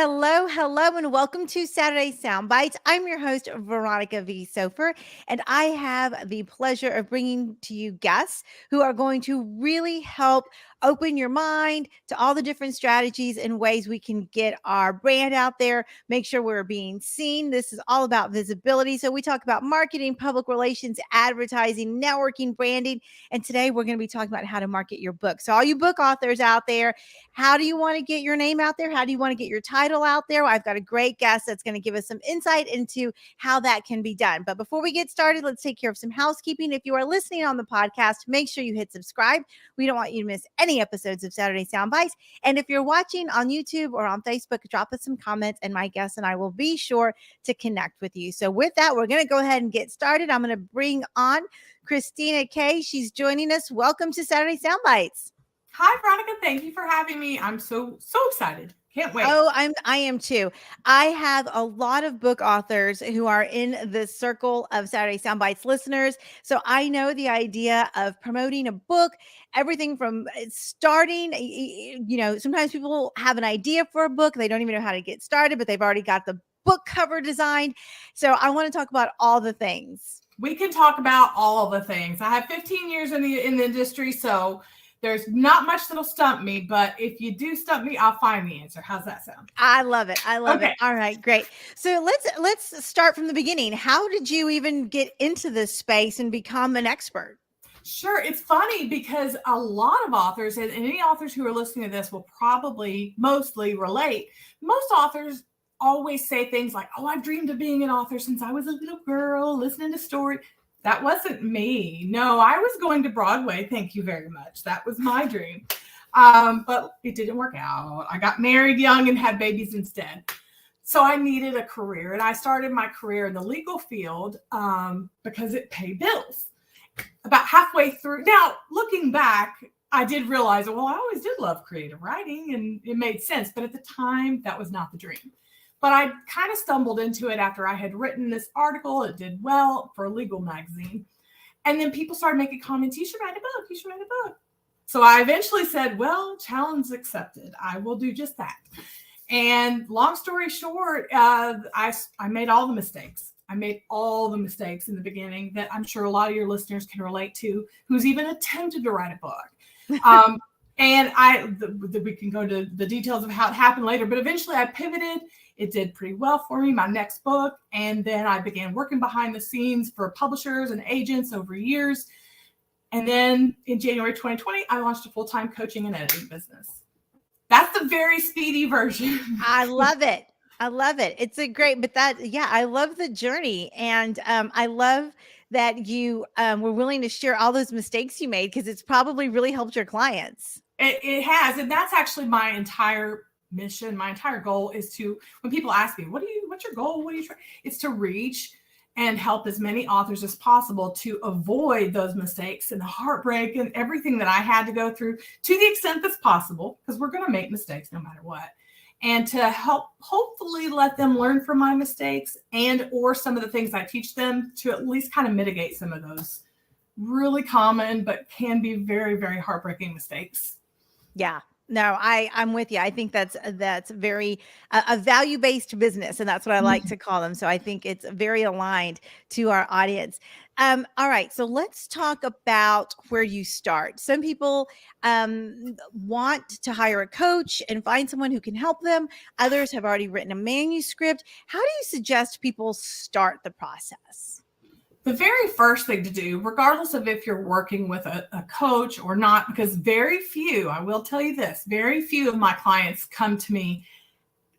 Hello, and welcome to Saturday Sound Bites. I'm your host, Veronica V. Sofer, and I have the pleasure of bringing to you guests who are going to really help open your mind to all the different strategies and ways we can get our brand out there, make sure we're being seen. This is all about visibility. So we talk about marketing, public relations, advertising, networking, branding, and today we're going to be talking about how to market your book. So all you book authors out there, how do you want to get your name out there? How do you want to get your title out there? I've got a great guest that's going to give us some insight into how that can be done. But before we get started, let's take care of some housekeeping. If you are listening on the podcast, make sure you hit subscribe. We don't want you to miss any episodes of Saturday Sound Bites. And if you're watching on YouTube or on Facebook, drop us some comments and my guest and I will be sure to connect with you. So with that, we're going to go ahead and get started. I'm going to bring on Christina Kaye. She's joining us. Welcome to Saturday Sound Bites. Hi, Veronica. Thank you for having me. I'm so excited. Can't wait. Oh, I am too. I have a lot of book authors who are in the circle of Saturday Sound Bites listeners. So I know the idea of promoting a book, everything from starting, sometimes people have an idea for a book. They don't even know how to get started, but they've already got the book cover designed. So I want to talk about all the things. We can talk about all the things. I have 15 years in the industry, so there's not much that'll stump me, but if you do stump me, I'll find the answer. How's that sound? I love it. Okay. All right, great. So let's start from the beginning. How did you even get into this space and become an expert? Sure. It's funny because a lot of authors, and any authors who are listening to this will probably mostly relate. Most authors always say things like, oh, I've dreamed of being an author since I was a little girl, listening to stories. That wasn't me. No, I was going to Broadway. Thank you very much. That was my dream. But it didn't work out. I got married young and had babies instead. So I needed a career. And I started my career in the legal field because it paid bills. About halfway through. Now, looking back, I did realize, well, I always did love creative writing and it made sense. But at the time, that was not the dream. But I kind of stumbled into it after I had written this article. It did well for a legal magazine. And then people started making comments, you should write a book, you should write a book. So I eventually said, well, challenge accepted. I will do just that. And long story short, I made all the mistakes. I made all the mistakes in the beginning that I'm sure a lot of your listeners can relate to, who's even attempted to write a book. And we can go to the details of how it happened later, but eventually I pivoted. It did pretty well for me, my next book. And then I began working behind the scenes for publishers and agents over years. And then in January 2020, I launched a full-time coaching and editing business. That's the very speedy version. I love it. It's a great, I love the journey. And I love that you were willing to share all those mistakes you made because it's probably really helped your clients. It has. And that's actually my entire mission. My entire goal is to, when people ask me, what's your goal? What are you trying? It's to reach and help as many authors as possible to avoid those mistakes and the heartbreak and everything that I had to go through to the extent that's possible, because we're going to make mistakes no matter what. And to help hopefully let them learn from my mistakes and or some of the things I teach them to at least kind of mitigate some of those really common but can be very, very heartbreaking mistakes. Yeah. No, I'm with you. I think that's very a value-based business, and that's what I like to call them. So I think it's very aligned to our audience. All right, so let's talk about where you start. Some people want to hire a coach and find someone who can help them. Others have already written a manuscript. How do you suggest people start the process? The very first thing to do, regardless of if you're working with a coach or not, because very few, I will tell you this, very few of my clients come to me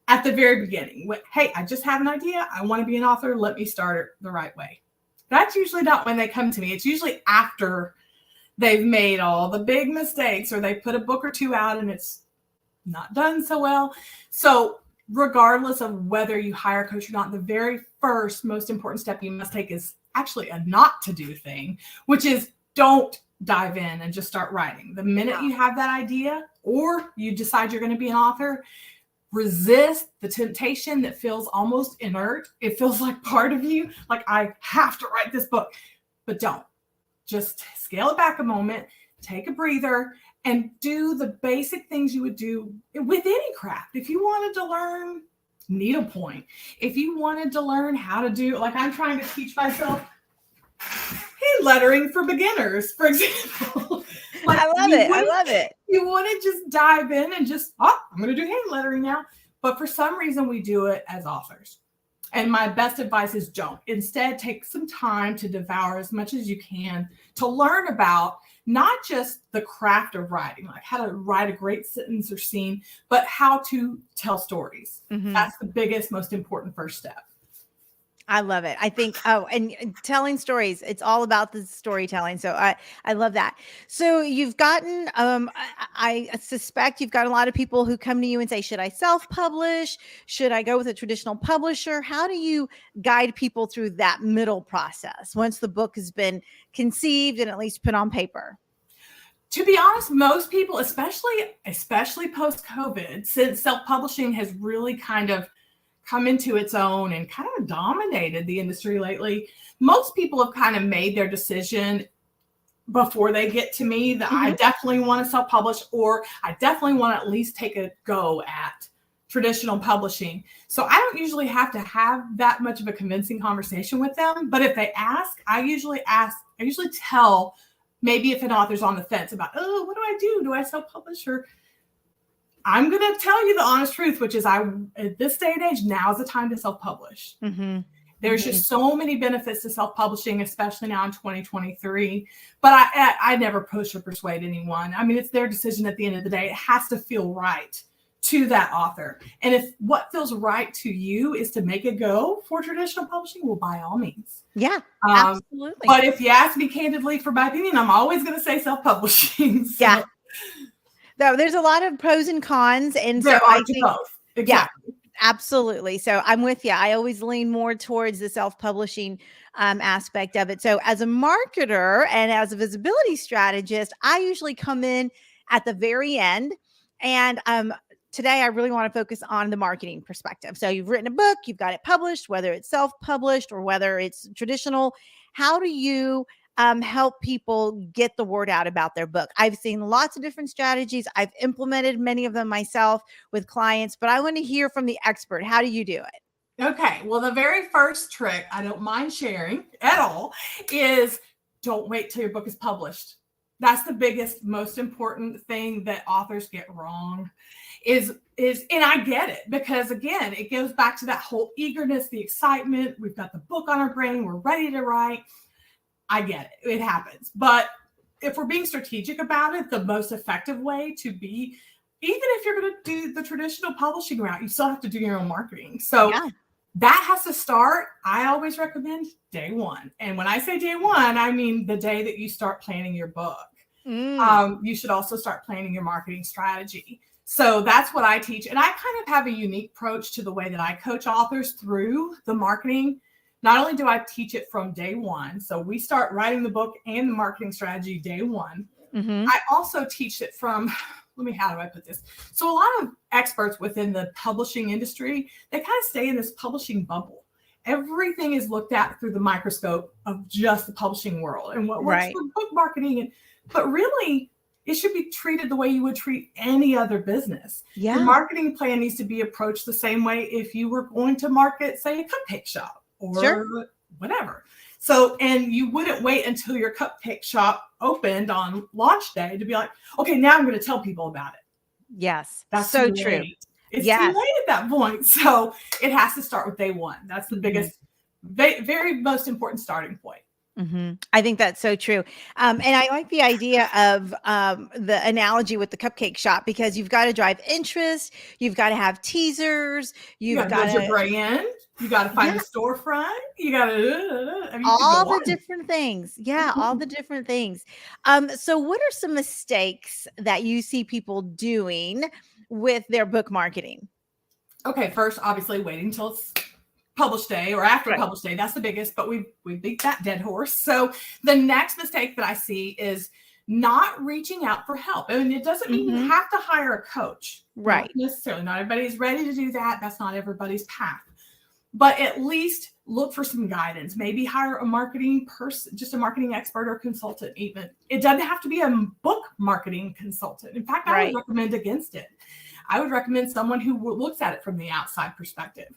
at the very beginning. Hey, I just have an idea. I want to be an author. Let me start it the right way. That's usually not when they come to me. It's usually after they've made all the big mistakes or they put a book or two out and it's not done so well. So regardless of whether you hire a coach or not, the very first most important step you must take is actually a not to do thing, which is don't dive in and just start writing. The minute you have that idea or you decide you're going to be an author, resist the temptation that feels almost inert. It feels like part of you, like I have to write this book, but don't. Just scale it back a moment, take a breather, and do the basic things you would do with any craft. If you wanted to learn needlepoint, if you wanted to learn how to do, like I'm trying to teach myself hand lettering for beginners, for example. Like I love it. I love it. You want to just dive in and just, I'm going to do hand lettering now. But for some reason, we do it as authors. And my best advice is don't. Instead, take some time to devour as much as you can to learn about not just the craft of writing, like how to write a great sentence or scene, but how to tell stories. Mm-hmm. That's the biggest, most important first step. I love it. I think, and telling stories, it's all about the storytelling. So I love that. So you've gotten, I suspect you've got a lot of people who come to you and say, should I self-publish? Should I go with a traditional publisher? How do you guide people through that middle process once the book has been conceived and at least put on paper? To be honest, most people, especially post-COVID, since self-publishing has really kind of come into its own and kind of dominated the industry lately, most people have kind of made their decision before they get to me that I definitely want to self-publish, or I definitely want to at least take a go at traditional publishing. So I don't usually have to have that much of a convincing conversation with them. But if they ask, I usually tell, maybe if an author's on the fence about, oh, what do I do? Do I self-publish? Or I'm going to tell you the honest truth, which is at this day and age, now is the time to self-publish. There's just so many benefits to self-publishing, especially now in 2023. But I never push or persuade anyone. I mean, it's their decision at the end of the day. It has to feel right to that author. And if what feels right to you is to make it go for traditional publishing, well, by all means. Yeah, absolutely. But if you ask me candidly for my opinion, I'm always going to say self-publishing. So. Yeah. No, there's a lot of pros and cons. And so I think both. Exactly. Yeah, absolutely. So I'm with you. I always lean more towards the self-publishing aspect of it. So as a marketer and as a visibility strategist, I usually come in at the very end. And today I really want to focus on the marketing perspective. So you've written a book, you've got it published, whether it's self-published or whether it's traditional. How do you help people get the word out about their book? I've seen lots of different strategies. I've implemented many of them myself with clients, but I want to hear from the expert. How do you do it? Okay. Well, the very first trick, I don't mind sharing at all, is don't wait till your book is published. That's the biggest, most important thing that authors get wrong is, and I get it, because again, it goes back to that whole eagerness, the excitement. We've got the book on our brain. We're ready to write. I get it. It happens. But if we're being strategic about it, the most effective way to be, even if you're going to do the traditional publishing route, you still have to do your own marketing. So that has to start. I always recommend day one. And when I say day one, I mean the day that you start planning your book. You should also start planning your marketing strategy. So that's what I teach. And I kind of have a unique approach to the way that I coach authors through the marketing. Not only do I teach it from day one, so we start writing the book and the marketing strategy day one. I also teach it from, how do I put this? So a lot of experts within the publishing industry, they kind of stay in this publishing bubble. Everything is looked at through the microscope of just the publishing world and what works for book marketing. But really, it should be treated the way you would treat any other business. Your marketing plan needs to be approached the same way if you were going to market, say, a cupcake shop. Or whatever. So, and you wouldn't wait until your cupcake shop opened on launch day to be like, okay, now I'm going to tell people about it. Yes. That's so true. It's too late at that point. So it has to start with day one. That's the biggest, very most important starting point. I think that's so true. And I like the idea of the analogy with the cupcake shop, because you've got to drive interest. You've got to have teasers. You've got to build your brand. You got to find a storefront. You got to all the different things. Yeah, all the different things. So what are some mistakes that you see people doing with their book marketing? Okay, first, obviously, waiting till it's publish day or after publish day. That's the biggest, but we beat that dead horse. So the next mistake that I see is not reaching out for help. I mean, it doesn't mean you have to hire a coach. Not necessarily. Not everybody's ready to do that. That's not everybody's path. But at least look for some guidance. Maybe hire a marketing person, just a marketing expert or consultant even. It doesn't have to be a book marketing consultant. In fact, I would recommend against it. I would recommend someone who looks at it from the outside perspective.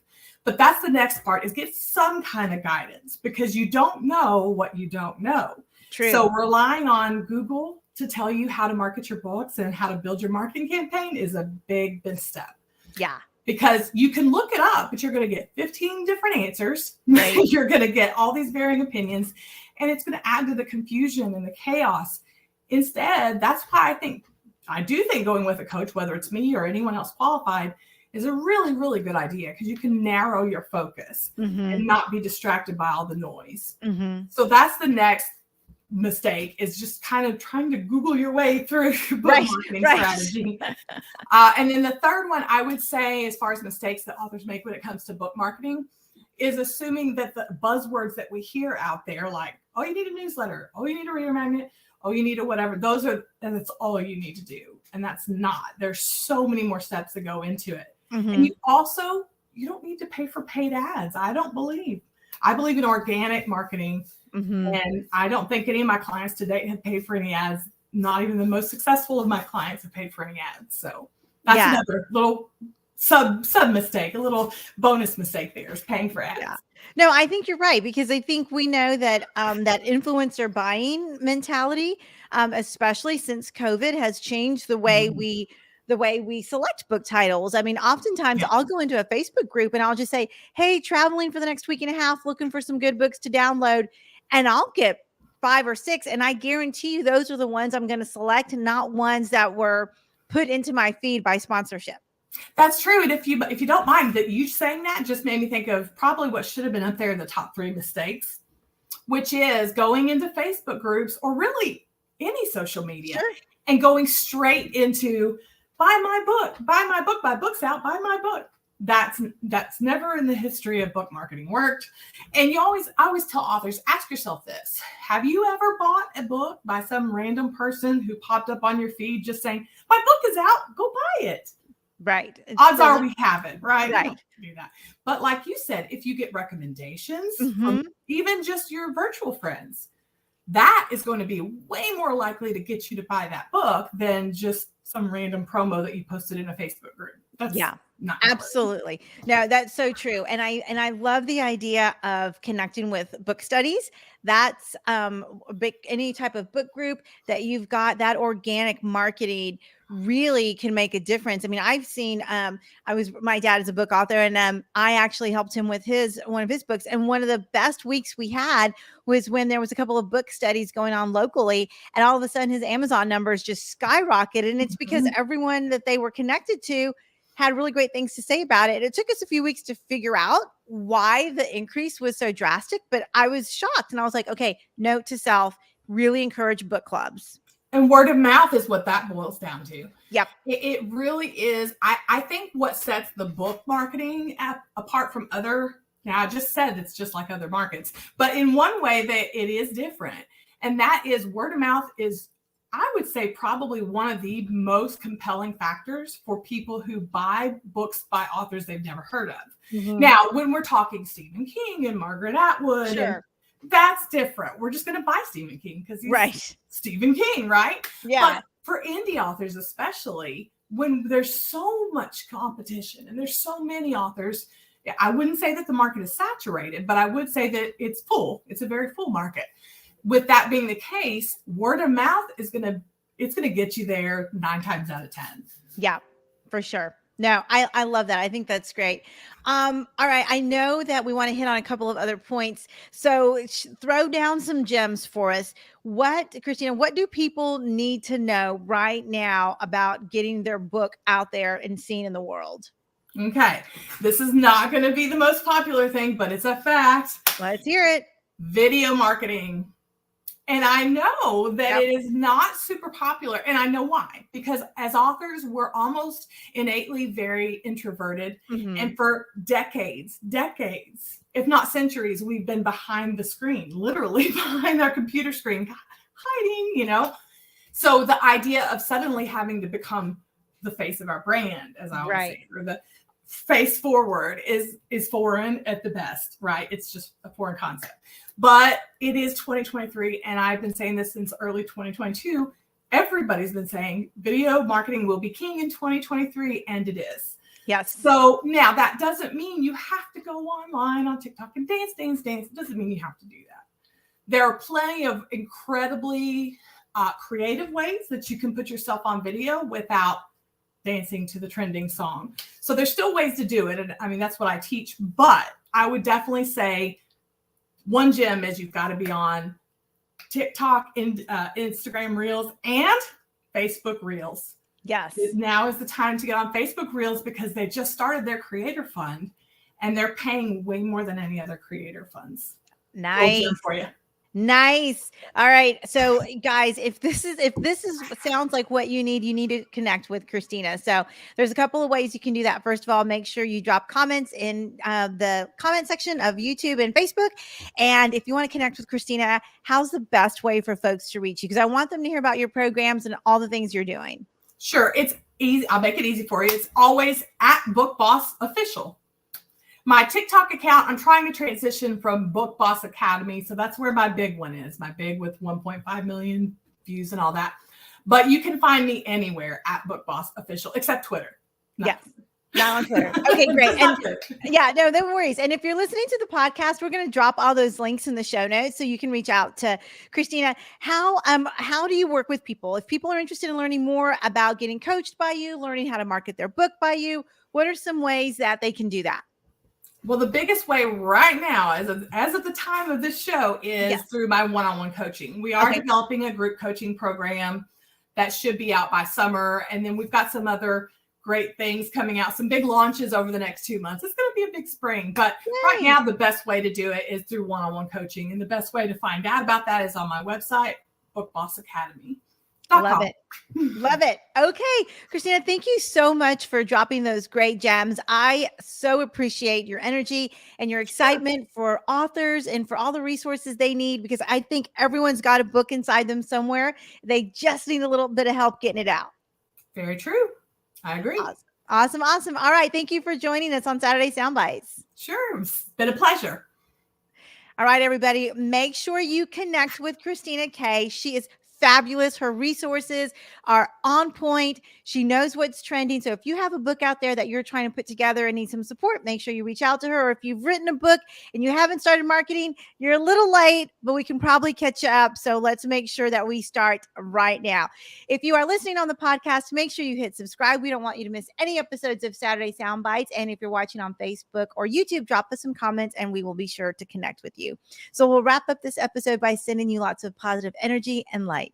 But that's the next part, is get some kind of guidance, because you don't know what you don't know. True. So relying on Google to tell you how to market your books and how to build your marketing campaign is a big step. Yeah. Because you can look it up, but you're going to get 15 different answers. Right. You're going to get all these varying opinions, and it's going to add to the confusion and the chaos. Instead, that's why I do think going with a coach, whether it's me or anyone else qualified, is a really, really good idea, because you can narrow your focus and not be distracted by all the noise. So that's the next mistake, is just kind of trying to Google your way through your book marketing strategy. And then the third one, I would say, as far as mistakes that authors make when it comes to book marketing, is assuming that the buzzwords that we hear out there, like, oh, you need a newsletter, oh, you need a reader magnet, oh, you need a whatever, and that's all you need to do. And that's not. There's so many more steps that go into it. And you don't need to pay for paid ads. I believe in organic marketing. And I don't think any of my clients to date have paid for any ads. Not even the most successful of my clients have paid for any ads. So that's another little sub mistake, a little bonus mistake there, is paying for ads. Yeah. No, I think you're right, because I think we know that that influencer buying mentality, especially since COVID, has changed the way we select book titles. I mean, oftentimes I'll go into a Facebook group and I'll just say, hey, traveling for the next week and a half, looking for some good books to download. And I'll get 5 or 6. And I guarantee you those are the ones I'm going to select, and not ones that were put into my feed by sponsorship. That's true. And if you don't mind that you saying that, just made me think of probably what should have been up there in the top 3 mistakes, which is going into Facebook groups, or really any social media, and going straight into buy my book, buy books out, buy my book. That's never in the history of book marketing worked. And I always tell authors, ask yourself this: have you ever bought a book by some random person who popped up on your feed just saying, my book is out, go buy it? Right. Odds are we haven't, right? Right. We don't do that. But like you said, if you get recommendations from even just your virtual friends, that is going to be way more likely to get you to buy that book than just some random promo that you posted in a Facebook group. That's not absolutely. No, that's so true. And I love the idea of connecting with book studies. That's any type of book group that you've got, that organic marketing really can make a difference. I mean, I've seen, my dad is a book author, and I actually helped him with one of his books. And one of the best weeks we had was when there was a couple of book studies going on locally, and all of a sudden his Amazon numbers just skyrocketed. And it's because everyone that they were connected to had really great things to say about it. It took us a few weeks to figure out why the increase was so drastic, but I was shocked, and I was like, okay, note to self, really encourage book clubs. And word of mouth is what that boils down to. Yep. It really is. I think what sets the book marketing apart from other, now I just said it's just like other markets, but in one way that it is different. And that is, word of mouth is, I would say, probably one of the most compelling factors for people who buy books by authors they've never heard of. Now, when we're talking Stephen King and Margaret Atwood, that's different. We're just going to buy Stephen King because he's Stephen King, right? Yeah. But for indie authors, especially, when there's so much competition and there's so many authors, I wouldn't say that the market is saturated, but I would say that it's full. It's a very full market. With that being the case, word of mouth is going to get you there 9 times out of 10. Yeah, for sure. No, I love that. I think that's great. All right. I know that we want to hit on a couple of other points. So throw down some gems for us. Christina, what do people need to know right now about getting their book out there and seen in the world? Okay. This is not going to be the most popular thing, but it's a fact. Let's hear it. Video marketing. And I know that it is not super popular, and I know why. Because as authors, we're almost innately very introverted. And for decades, if not centuries, we've been behind the screen, literally behind our computer screen, hiding, So the idea of suddenly having to become the face of our brand, as I always say, or face forward is foreign at the best, right? It's just a foreign concept. But it is 2023, and I've been saying this since early 2022. Everybody's been saying video marketing will be king in 2023, and it is. Yes. So now that doesn't mean you have to go online on TikTok and dance. It doesn't mean you have to do that. There are plenty of incredibly creative ways that you can put yourself on video without dancing to the trending song. So there's still ways to do it. And I mean, that's what I teach. But I would definitely say one gem is you've got to be on TikTok, Instagram Reels, and Facebook Reels. Yes. Now is the time to get on Facebook Reels because they just started their creator fund and they're paying way more than any other creator funds. Nice. For you. Nice. All right. So guys, if this sounds like what you need to connect with Christina. So there's a couple of ways you can do that. First of all, make sure you drop comments in the comment section of YouTube and Facebook. And if you want to connect with Christina, how's the best way for folks to reach you? Because I want them to hear about your programs and all the things you're doing. Sure. It's easy. I'll make it easy for you. It's always at Book Boss Official. My TikTok account, I'm trying to transition from Book Boss Academy. So that's where my big one is, my big with 1.5 million views and all that. But you can find me anywhere at Book Boss Official, except Twitter. Yes. Not on Twitter. Okay, great. And yeah, no worries. And if you're listening to the podcast, we're going to drop all those links in the show notes so you can reach out to Christina. How do you work with people? If people are interested in learning more about getting coached by you, learning how to market their book by you, what are some ways that they can do that? Well, the biggest way right now, as of the time of this show, is through my one-on-one coaching. We are developing a group coaching program that should be out by summer. And then we've got some other great things coming out, some big launches over the next 2 months. It's going to be a big spring. But right now, the best way to do it is through one-on-one coaching. And the best way to find out about that is on my website, Book Boss Academy. Love it. Love it. Okay. Christina, thank you so much for dropping those great gems. I so appreciate your energy and your excitement for authors and for all the resources they need, because I think everyone's got a book inside them somewhere. They just need a little bit of help getting it out. Very true. I agree. Awesome. All right. Thank you for joining us on Saturday Soundbites. Sure. It's been a pleasure. All right, everybody. Make sure you connect with Christina Kaye. She is fabulous. Her resources are on point. She knows what's trending. So if you have a book out there that you're trying to put together and need some support, make sure you reach out to her. Or if you've written a book and you haven't started marketing, you're a little late, but we can probably catch you up. So let's make sure that we start right now. If you are listening on the podcast, make sure you hit subscribe. We don't want you to miss any episodes of Saturday Soundbites. And if you're watching on Facebook or YouTube, drop us some comments and we will be sure to connect with you. So we'll wrap up this episode by sending you lots of positive energy and light.